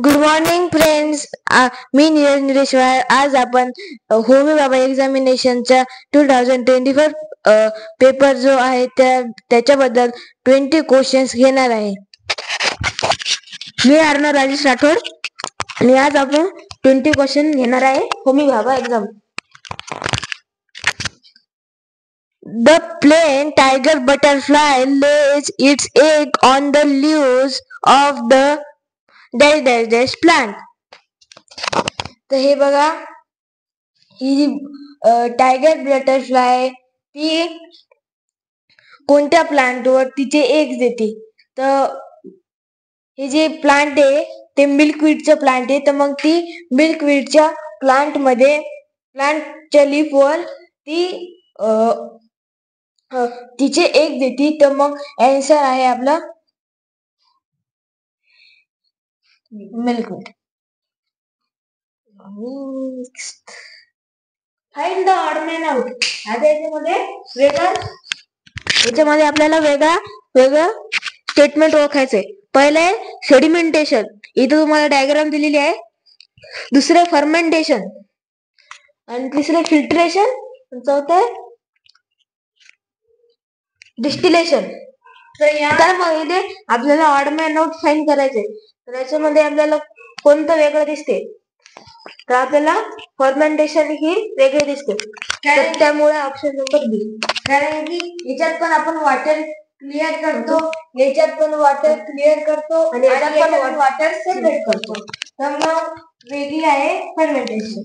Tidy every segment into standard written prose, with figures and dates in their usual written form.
Good morning friends. मी नीरज निरेश्वर. आज आपण होमी बाबा एक्झामिनेशनचा 2024 पेपर जो आहे त्याच्याबद्दल 20 क्वेश्चन्स घेणार आहे. मी अर्णव राजेश राठोड आणि आज आपण 20 क्वेश्चन घेणार आहे होमी बाबा exam. The plain tiger butterfly lays its egg on the leaves of the dash plant. तर हे बघा, ही जी टायगर बटरफ्लाय ती कोणत्या प्लांटवर तिचे एग्स देते. तर हे जे प्लांट आहे ते मिल्कवीडचं प्लांट आहे. तर मग ती मिल्कवीडच्या प्लांटच्या लीफवर ती तिचे एग देते. तर मग आन्सर आहे आपला milkweed. Find the odd man out. आता याच्यामध्ये आपल्याला वेगळं स्टेटमेंट ओळखायचंय. पहिले सेडिमेंटेशन, इथं तुम्हाला डायग्राम दिलेली आहे. दुसरे फर्मेंटेशन आणि तिसरे फिल्ट्रेशन, चौथे डिस्टिलेशन. तर मग इथे आपल्याला ऑड मॅन आउट फाइंड करायचंय. तर याच्यामध्ये आपल्याला कोणतं वेगळं दिसते, तर आपल्याला फर्मेंटेशन ही वेगळी दिसते. तर त्यामुळे ऑप्शन नंबर बी. कारण की याच्यात पण आपण वॉटर क्लिअर करतो, याच्यात पण वॉटर क्लिअर करतो आणि याच्यात पण वॉटर सेपरेट करतो. तर मग वेगळी आहे fermentation.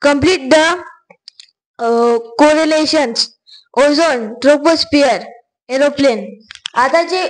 Complete the correlations. Ozone, troposphere, aeroplane. आता जे